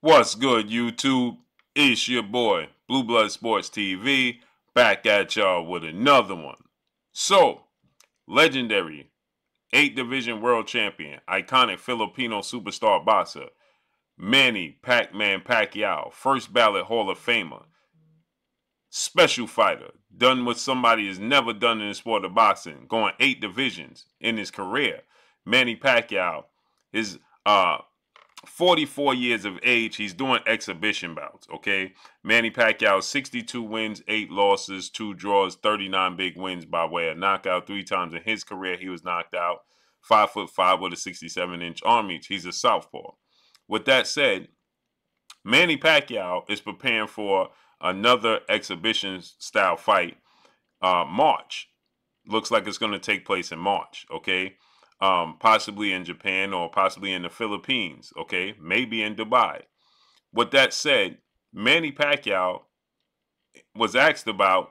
What's good, YouTube? It's your boy, Blue Blood Sports TV, back at y'all with another one. So, legendary 8 division world champion, iconic Filipino superstar boxer, Manny Pac-Man Pacquiao, first ballot Hall of Famer, special fighter, done what somebody has never done in the sport of boxing, going 8 divisions in his career. Manny Pacquiao is 44 years of age. He's doing exhibition bouts, okay? Manny Pacquiao, 62 wins, 8 losses, 2 draws, 39 big wins by way of knockout. 3 times in his career, he was knocked out. 5'5" with a 67-inch arm reach. He's a southpaw. With that said, Manny Pacquiao is preparing for another exhibition-style fight, March. Looks like it's going to take place in March, okay? Possibly in Japan or possibly in the Philippines, okay? Maybe in Dubai. With that said, Manny Pacquiao was asked about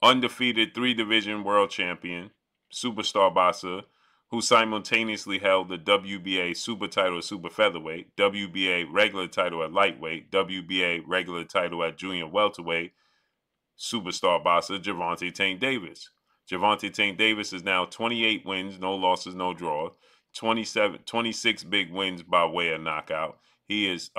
undefeated 3-division world champion, superstar boxer, who simultaneously held the WBA super title at super featherweight, WBA regular title at lightweight, WBA regular title at junior welterweight, superstar boxer Gervonta Tank Davis. Gervonta Tank Davis is now 28 wins, no losses, no draws, 26 big wins by way of knockout. He is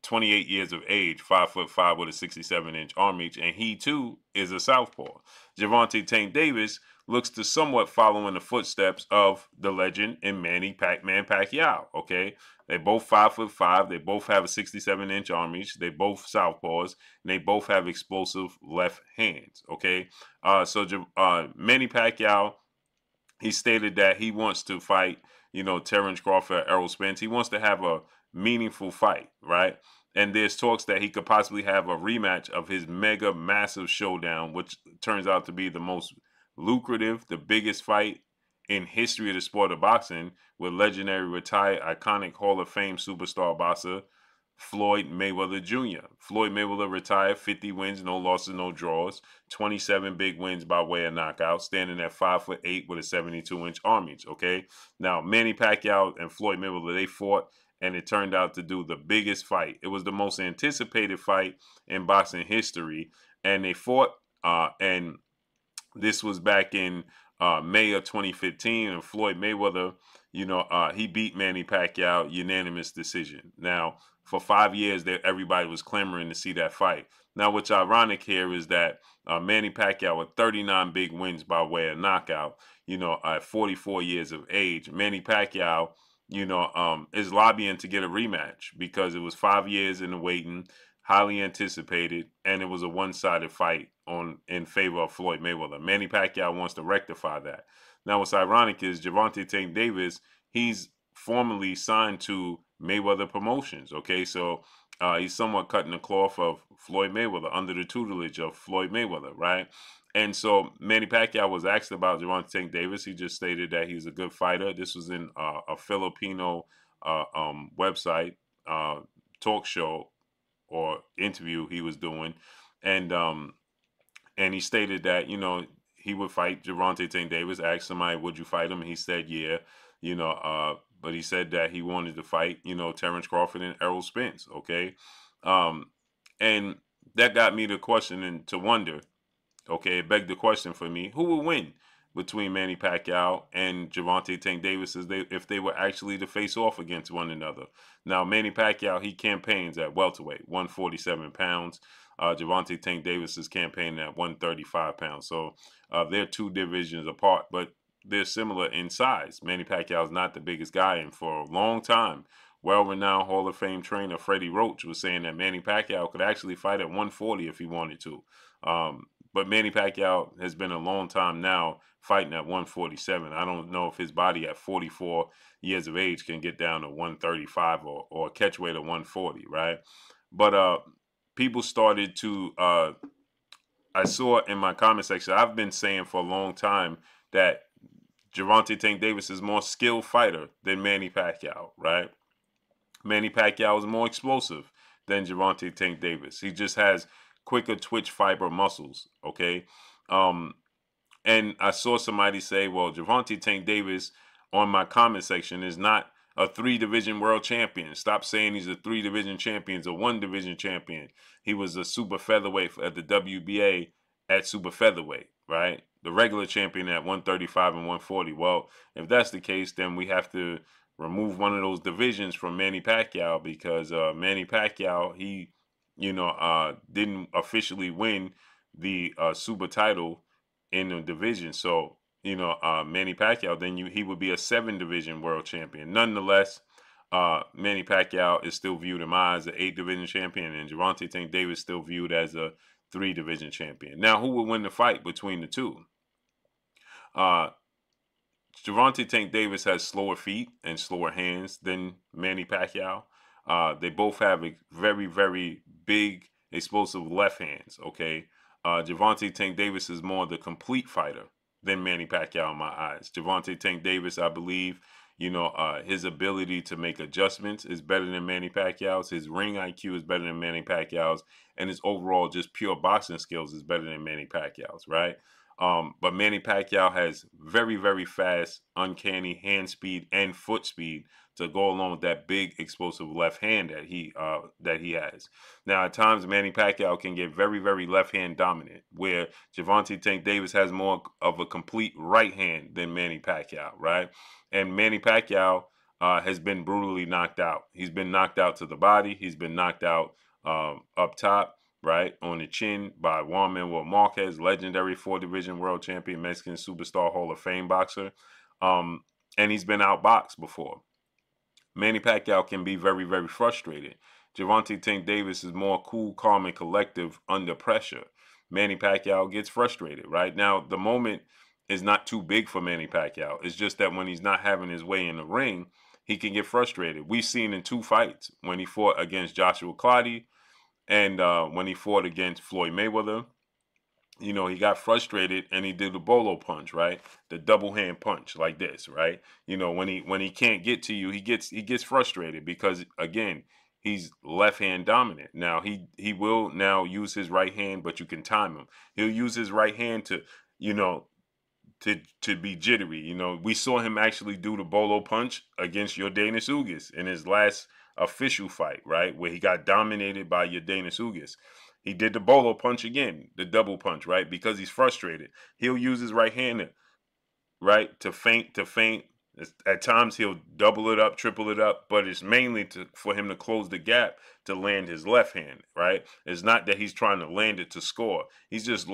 28 years of age, 5'5" with a 67-inch arm reach, and he too is a southpaw. Gervonta Tank Davis looks to somewhat follow in the footsteps of the legend in Manny Pac-Man Pacquiao. Okay, they both 5'5". They both have a 67-inch arm reach. They both southpaws, and they both have explosive left hands. Okay, so Manny Pacquiao, he stated that he wants to fight, Terrence Crawford, Errol Spence. He wants to have a meaningful fight, right? And there's talks that he could possibly have a rematch of his mega massive showdown, which turns out to be the most lucrative, the biggest fight in history of the sport of boxing, with legendary retired iconic Hall of Fame superstar boxer Floyd Mayweather Jr. Floyd Mayweather retired, 50 wins, no losses, no draws, 27 big wins by way of knockout, standing at 5'8" with a 72-inch arm reach. Okay, now Manny Pacquiao and Floyd Mayweather, they fought, and it turned out to do the biggest fight. It was the most anticipated fight in boxing history, and they fought, and this was back in May of 2015, and Floyd Mayweather, he beat Manny Pacquiao unanimous decision. Now, for 5 years, everybody was clamoring to see that fight. Now, what's ironic here is that Manny Pacquiao with 39 big wins by way of knockout, at 44 years of age, Manny Pacquiao, is lobbying to get a rematch because it was 5 years in the waiting, highly anticipated, and it was a one-sided fight in favor of Floyd Mayweather. Manny Pacquiao wants to rectify that. Now, what's ironic is Gervonta Tank Davis, he's formally signed to Mayweather Promotions, okay? So he's somewhat cutting the cloth of Floyd Mayweather under the tutelage of Floyd Mayweather, right? And so Manny Pacquiao was asked about Gervonta Tank Davis. He just stated that he's a good fighter. This was in a Filipino website, talk show or interview he was doing. And he stated that, he would fight Gervonta Tank Davis. Asked somebody, would you fight him? And he said, yeah, but he said that he wanted to fight, Terrence Crawford and Errol Spence, okay? And that got me to question and to wonder, okay, it begged the question for me, who would win between Manny Pacquiao and Gervonta Tank Davis if they were actually to face off against one another? Now, Manny Pacquiao, he campaigns at welterweight, 147 pounds. Gervonta Tank Davis is campaigning at 135 pounds. So they're 2 divisions apart, but they're similar in size. Manny Pacquiao is not the biggest guy, and for a long time, well-renowned Hall of Fame trainer Freddie Roach was saying that Manny Pacquiao could actually fight at 140 if he wanted to. But Manny Pacquiao has been a long time now fighting at 147. I don't know if his body at 44 years of age can get down to 135 or catch weight of 140, right? But people started to, I saw in my comment section, I've been saying for a long time that Gervonta Tank Davis is more skilled fighter than Manny Pacquiao, right? Manny Pacquiao is more explosive than Gervonta Tank Davis. He just has quicker twitch fiber muscles, okay? And I saw somebody say, well, Gervonta Tank Davis on my comment section is not a 3-division world champion. Stop saying he's a 3-division champion. He's a 1-division champion. He was a super featherweight at the WBA at super featherweight, right? The regular champion at 135 and 140. Well, if that's the case, then we have to remove one of those divisions from Manny Pacquiao, because Manny Pacquiao, he, didn't officially win the super title in the division. So, Manny Pacquiao, then he would be a 7-division world champion. Nonetheless, Manny Pacquiao is still viewed in my eyes as an 8-division champion, and Gervonta Tank Davis still viewed as a 3-division champion. Now, who would win the fight between the two? Gervonta Tank Davis has slower feet and slower hands than Manny Pacquiao. They both have a very, very big, explosive left hands, okay? Gervonta Tank Davis is more the complete fighter than Manny Pacquiao in my eyes. Gervonta Tank Davis, I believe, his ability to make adjustments is better than Manny Pacquiao's. His ring IQ is better than Manny Pacquiao's. And his overall just pure boxing skills is better than Manny Pacquiao's, right? But Manny Pacquiao has very, very fast, uncanny hand speed and foot speed to go along with that big, explosive left hand that he has. Now, at times, Manny Pacquiao can get very, very left hand dominant, where Gervonta Tank Davis has more of a complete right hand than Manny Pacquiao, right? And Manny Pacquiao has been brutally knocked out. He's been knocked out to the body. He's been knocked out up top, right, on the chin by Juan Manuel Marquez, legendary 4-division world champion, Mexican superstar, Hall of Fame boxer. And he's been outboxed before. Manny Pacquiao can be very, very frustrated. Gervonta Tank Davis is more cool, calm, and collective under pressure. Manny Pacquiao gets frustrated, right? Now, the moment is not too big for Manny Pacquiao. It's just that when he's not having his way in the ring, he can get frustrated. We've seen in 2 fights, when he fought against Joshua Clottey and when he fought against Floyd Mayweather, he got frustrated and he did the bolo punch, right? The double hand punch like this, right? When he can't get to you, he gets frustrated because, again, he's left hand dominant. Now he will now use his right hand, but you can time him. He'll use his right hand to, to be jittery. We saw him actually do the bolo punch against Yordenis Ugas in his last official fight, right, where he got dominated by Yordenis Ugas. He did the bolo punch again, the double punch, right, because he's frustrated. He'll use his right hand, right, to feint. At times he'll double it up, triple it up, but it's mainly for him to close the gap to land his left hand, right? It's not that he's trying to land it to score. He's just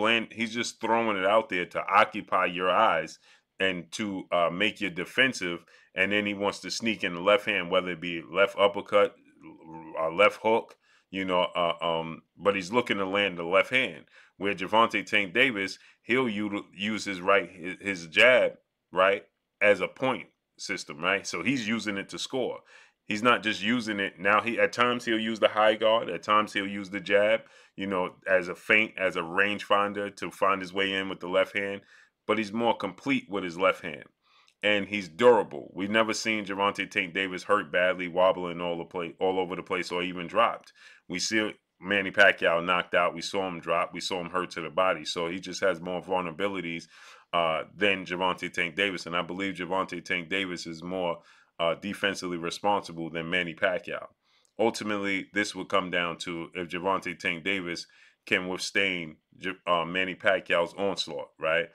throwing it out there to occupy your eyes and to make you defensive. And then he wants to sneak in the left hand, whether it be left uppercut, left hook, but he's looking to land the left hand. Where Gervonta Tank Davis, he'll use his jab, right, as a point system, right? So he's using it to score. He's not just using it. Now, at times he'll use the high guard. At times he'll use the jab, as a feint, as a rangefinder to find his way in with the left hand. But he's more complete with his left hand. And he's durable. We've never seen Gervonta Tank Davis hurt badly, wobbling all over the place, or even dropped. We see Manny Pacquiao knocked out. We saw him drop. We saw him hurt to the body. So he just has more vulnerabilities than Gervonta Tank Davis. And I believe Gervonta Tank Davis is more defensively responsible than Manny Pacquiao. Ultimately, this will come down to if Gervonta Tank Davis can withstand Manny Pacquiao's onslaught, right?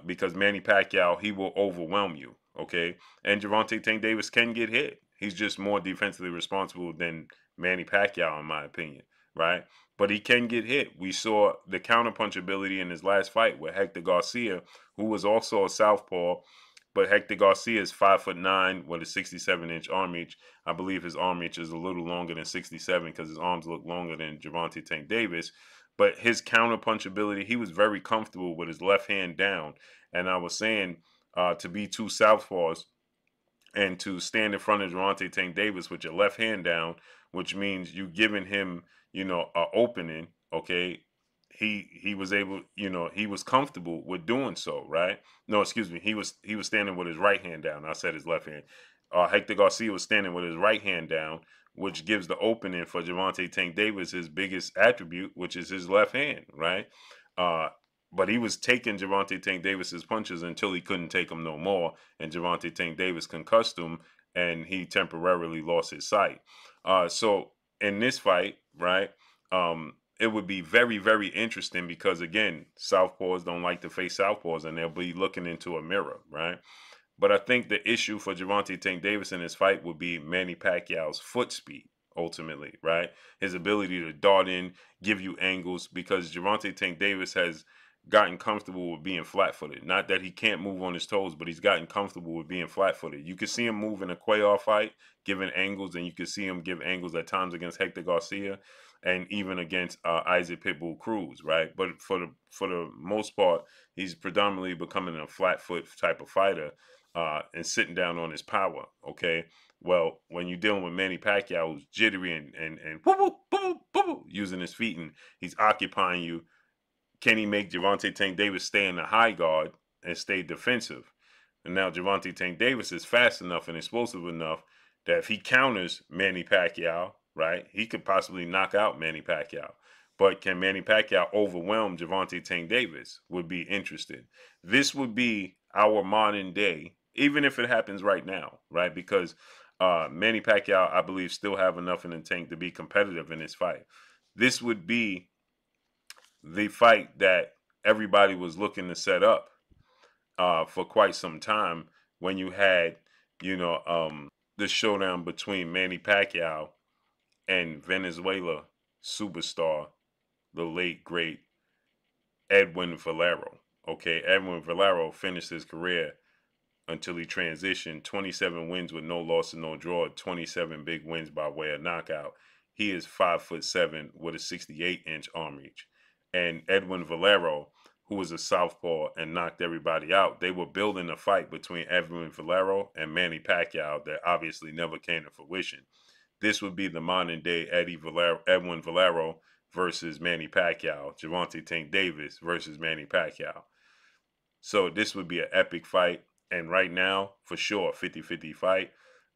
Because Manny Pacquiao, he will overwhelm you, okay? And Gervonta Tank Davis can get hit. He's just more defensively responsible than Manny Pacquiao, in my opinion, right? But he can get hit. We saw the counterpunch ability in his last fight with Hector Garcia, who was also a southpaw, but Hector Garcia is 5'9" with a 67-inch arm reach. I believe his arm reach is a little longer than 67 because his arms look longer than Gervonta Tank Davis. But his counterpunch ability, he was very comfortable with his left hand down. And I was saying to be 2 southpaws and to stand in front of Gervonta Tank Davis with your left hand down, which means you giving him, an opening, okay? He was able, he was comfortable with doing so, right? No, excuse me. He was standing with his right hand down. I said his left hand. Hector Garcia was standing with his right hand down, which gives the opening for Gervonta Tank Davis his biggest attribute, which is his left hand, right? But he was taking Gervonta Tank Davis's punches until he couldn't take them no more, and Gervonta Tank Davis concussed him and he temporarily lost his sight. So in this fight, right, it would be very, very interesting because, again, southpaws don't like to face southpaws, and they'll be looking into a mirror, right? But I think the issue for Gervonta Tank Davis in this fight would be Manny Pacquiao's foot speed, ultimately, right? His ability to dart in, give you angles, because Gervonta Tank Davis has gotten comfortable with being flat-footed. Not that he can't move on his toes, but he's gotten comfortable with being flat-footed. You can see him move in a Cuellar fight, giving angles, and you can see him give angles at times against Hector Garcia and even against Isaac Pitbull Cruz, right? But for the most part, he's predominantly becoming a flat-foot type of fighter and sitting down on his power, okay? Well, when you're dealing with Manny Pacquiao, who's jittery and woo, woo, woo, using his feet, and he's occupying you, can he make Gervonta Tank Davis stay in the high guard and stay defensive? And now Gervonta Tank Davis is fast enough and explosive enough that if he counters Manny Pacquiao, right, he could possibly knock out Manny Pacquiao. But can Manny Pacquiao overwhelm Gervonta Tank Davis? Would be interesting. This would be our modern day, even if it happens right now, right? Because Manny Pacquiao, I believe, still have enough in the tank to be competitive in this fight. This would be the fight that everybody was looking to set up for quite some time when you had, the showdown between Manny Pacquiao and Venezuela superstar, the late, great Edwin Valero. Okay, Edwin Valero finished his career until he transitioned 27 wins with no loss and no draw, 27 big wins by way of knockout. He is 5'7" with a 68-inch arm reach. And Edwin Valero, who was a southpaw and knocked everybody out, they were building a fight between Edwin Valero and Manny Pacquiao that obviously never came to fruition. This would be the modern day Edwin Valero versus Manny Pacquiao, Gervonta Tank Davis versus Manny Pacquiao. So this would be an epic fight. And right now, for sure, 50-50 fight.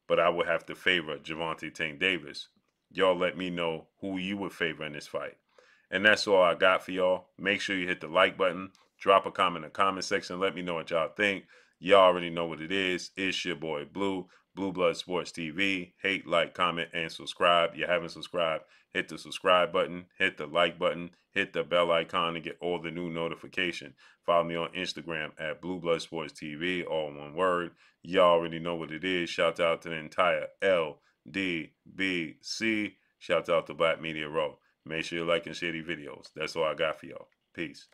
But I would have to favor Gervonta Tank Davis. Y'all let me know who you would favor in this fight. And that's all I got for y'all. Make sure you hit the like button. Drop a comment in the comment section. Let me know what y'all think. Y'all already know what it is. It's your boy Blue, Blue Blood Sports TV. Hate, like, comment, and subscribe. You haven't subscribed, hit the subscribe button, hit the like button, hit the bell icon to get all the new notification. Follow me on Instagram at Blue Blood Sports TV, all one word. Y'all already know what it is. Shout out to the entire LDBC. Shout out to Black Media Row. Make sure you like and share these videos. That's all I got for y'all. Peace.